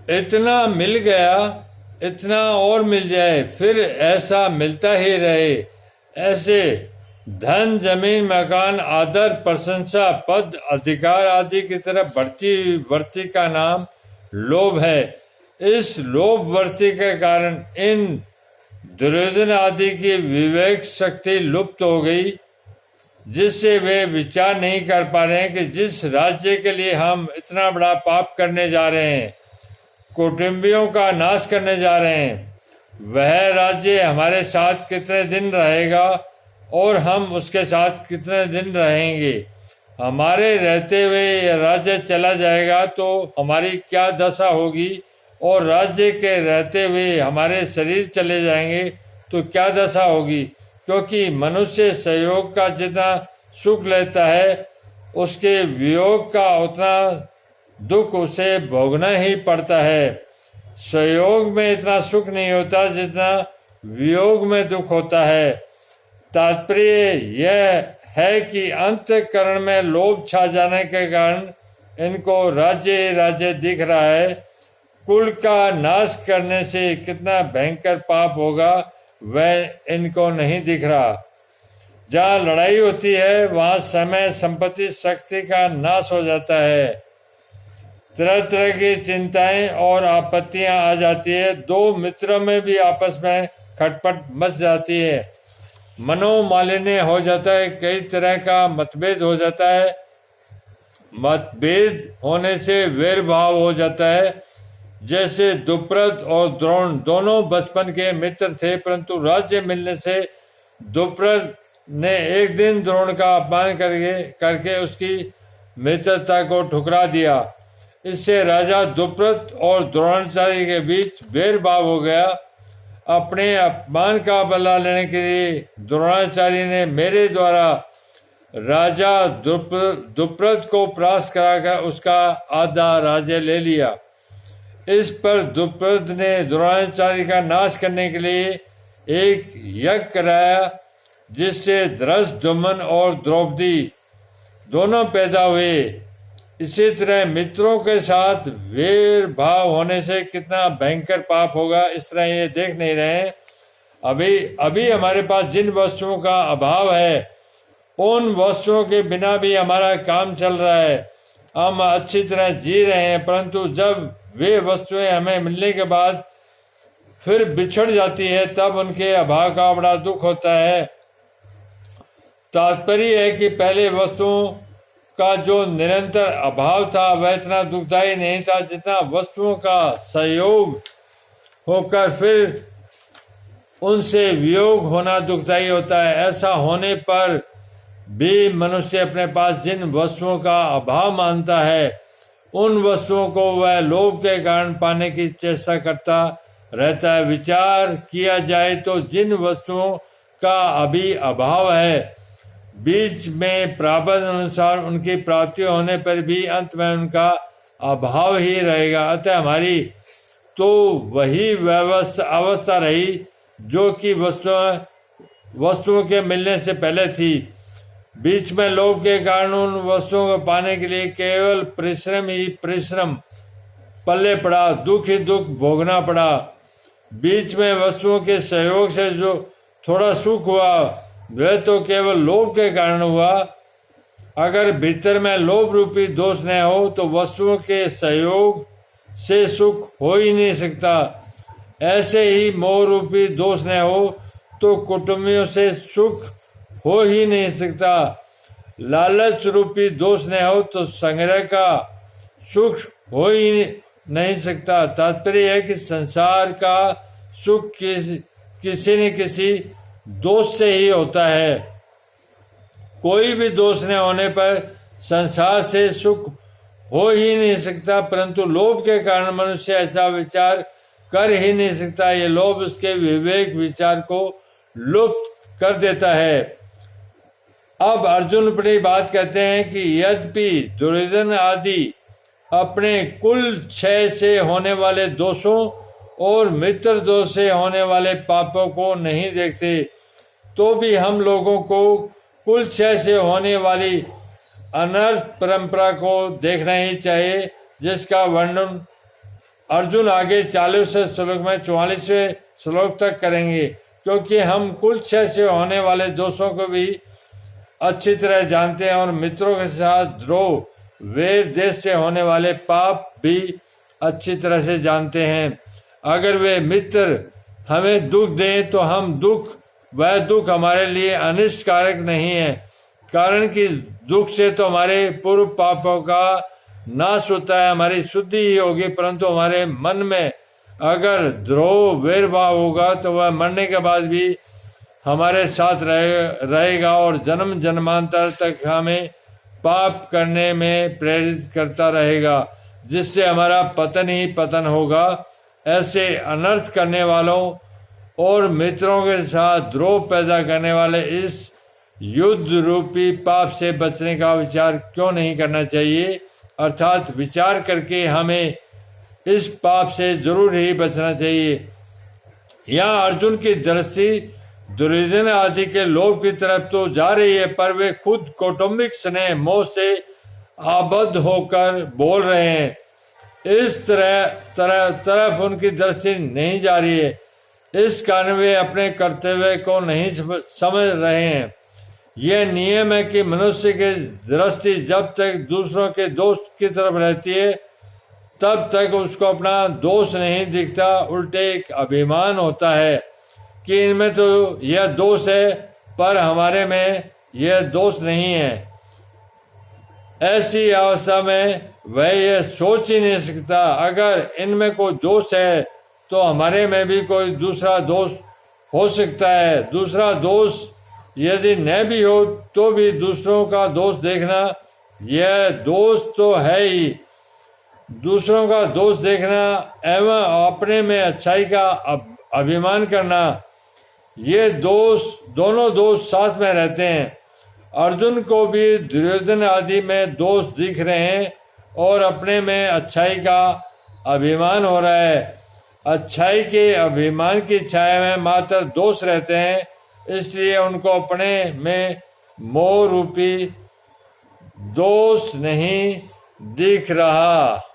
इतना मिल गया, इतना और मिल जाए, फिर ऐसा मिलता ही रहे। ऐसे धन, जमीन, मकान, आदर, प्रशंसा, पद, अधिकार आदि की तरफ बढ़ती बढ़ती का नाम लोभ है। इस लोभ वर्ती के कारण इन दुर्योधन आदि की विवेक शक्ति लुप्त हो गई, जिससे वे विचार नहीं कर पा रहे हैं कि जिस राज्य के लिए हम इतना बड़ा पाप करने जा रहे हैं, कुटुंबियों का नाश करने जा रहे हैं, वह राज्य हमारे साथ कितने दिन रहेगा और हम उसके साथ कितने दिन रहेंगे। हमारे रहते हुए यह राज्य चला जाएगा तो हमारी क्या दशा होगी, और राज्य के रहते हुए हमारे शरीर चले जाएंगे तो क्या दशा होगी। क्योंकि मनुष्य संयोग का जितना सुख लेता है, उसके वियोग का उतना दुख उसे भोगना ही पड़ता है। संयोग में इतना सुख नहीं होता जितना वियोग में दुख होता है। तात्पर्य यह है कि अंतःकरण में लोभ छा जाने के कारण इनको राज्य राज्य दिख रहा है। कुल का नाश करने से कितना भयंकर पाप होगा वह इनको नहीं दिख रहा। जहाँ लड़ाई होती है वहाँ समय, संपत्ति, शक्ति का नाश हो जाता है। तरह तरह की चिंताएं और आपत्तियां आ जाती है। दो मित्रों में भी आपस में खटपट मच जाती है। मनोमालिन्य हो जाता है। कई तरह का मतभेद हो जाता है। मतभेद होने से वैर भाव हो जाता है। जैसे द्रुपद और द्रोण दोनों बचपन के मित्र थे, परंतु राज्य मिलने से द्रुपद ने एक दिन द्रोण का अपमान करके उसकी मित्रता को ठुकरा दिया। इससे राजा द्रुपद और द्रोणाचार्य के बीच वैर भाव हो गया। अपने अपमान का बदला लेने के लिए द्रोणाचार्य ने मेरे द्वारा राजा द्रुपद को परास्त कराकर उसका आधा राज्य ले लिया। इस पर द्रुपद ने द्रोणाचार्य का नाश करने के लिए एक यज्ञ कराया, जिससे धृष्टद्युम्न और द्रौपदी दोनों पैदा हुए। इसी तरह मित्रों के साथ वैर भाव होने से कितना भयंकर पाप होगा, इस तरह ये देख नहीं रहे। अभी हमारे पास जिन वस्तुओं का अभाव है, उन वस्तुओं के बिना भी हमारा काम चल रहा है, हम अच्छी तरह जी रहे हैं, परंतु जब वे वस्तुएं हमें मिलने के बाद फिर बिछड़ जाती है, तब उनके अभाव का बड़ा दुख होता है। तात्पर्य है कि पहले वस्तुओं का जो निरंतर अभाव था वह इतना दुखदायी नहीं था जितना वस्तुओं का संयोग होकर फिर उनसे वियोग होना दुखदायी होता है। ऐसा होने पर भी मनुष्य अपने पास जिन वस्तुओं का अभाव मानता है, उन वस्तुओं को वह लोभ के कारण पाने की चेष्टा करता रहता है। विचार किया जाए तो जिन वस्तुओं का अभी अभाव है, बीच में प्रारब्ध अनुसार उनकी प्राप्ति होने पर भी अंत में उनका अभाव ही रहेगा। अतः हमारी तो वही अवस्था रही जो कि वस्तुओं के मिलने से पहले थी। बीच में लोभ के कारण उन वस्तुओं को पाने के लिए केवल परिश्रम ही परिश्रम पल्ले पड़ा, दुख ही दुख भोगना पड़ा। बीच में वस्तुओं के सहयोग से जो थोड़ा सुख हुआ वह तो केवल लोभ के कारण हुआ। अगर भीतर में लोभ रूपी दोष न हो तो वस्तुओं के सहयोग से सुख हो ही नहीं सकता। ऐसे ही मोह रूपी दोष न हो तो कुटुंबियों से सुख हो ही नहीं सकता। लालच रूपी दोष न हो तो संग्रह का सुख हो ही नहीं सकता। तात्पर्य है कि संसार का सुख किसी न किसी दोष से ही होता है। कोई भी दोष न होने पर संसार से सुख हो ही नहीं सकता, परंतु लोभ के कारण मनुष्य ऐसा विचार कर ही नहीं सकता। ये लोभ उसके विवेक विचार को लुप्त कर देता है। अब अर्जुन अपनी बात कहते हैं कि यद्यपि दुर्योधन आदि अपने कुल क्षय से होने वाले दोषों और मित्र दोष से होने वाले पापों को नहीं देखते, तो भी हम लोगों को कुल क्षय से होने वाली अनर्थ परंपरा को देखना ही चाहिए, जिसका वर्णन अर्जुन आगे 40वें श्लोक में 44वें श्लोक तक करेंगे, क्योंकि हम कुल क्षय से होने वाले दोषों को भी अच्छी तरह जानते हैं और मित्रों के साथ द्रोह, वैर, देश से होने वाले पाप भी अच्छी तरह से जानते हैं। अगर वे मित्र हमें दुख दें तो वह दुख हमारे लिए अनिष्टकारक नहीं है, कारण कि दुख से तो हमारे पूर्व पापों का नाश होता है, हमारी शुद्धि ही होगी। परंतु हमारे मन में अगर द्रोह, वैर भाव होगा तो वह मरने के बाद भी हमारे साथ रहेगा और जन्म जन्मांतर तक हमें पाप करने में प्रेरित करता रहेगा, जिससे हमारा पतन ही पतन होगा। ऐसे अनर्थ करने वालों और मित्रों के साथ द्रोह पैदा करने वाले इस युद्ध रूपी पाप से बचने का विचार क्यों नहीं करना चाहिए? अर्थात विचार करके हमें इस पाप से जरूर ही बचना चाहिए। यहाँ अर्जुन की दृष्टि दुर्योधन आदि के लोभ की तरफ तो जा रही है, पर वे खुद कौटुंबिक स्नेह मोह से आबद्ध होकर बोल रहे हैं। इस तरफ उनकी दृष्टि नहीं जा रही है। इस कारण वे अपने कर्तव्य को नहीं समझ रहे हैं। यह नियम है कि मनुष्य की दृष्टि जब तक दूसरों के दोष की तरफ रहती है तब तक उसको अपना दोष नहीं दिखता, उल्टे एक अभिमान होता है कि इनमें तो यह दोष है पर हमारे में यह दोष नहीं है। ऐसी अवस्था में वह यह सोच ही नहीं सकता अगर इनमें कोई दोष है तो हमारे में भी कोई दूसरा दोष हो सकता है। दूसरा दोष यदि न भी हो तो भी दूसरों का दोष देखना, यह दोष तो है ही। दूसरों का दोष देखना एवं अपने में अच्छाई का अभिमान करना, ये दोनों दोष साथ में रहते हैं। अर्जुन को भी दुर्योधन आदि में दोष दिख रहे हैं और अपने में अच्छाई का अभिमान हो रहा है। अच्छाई के अभिमान की छाया में मात्र दोष रहते हैं, इसलिए उनको अपने में मोह रूपी दोष नहीं दिख रहा।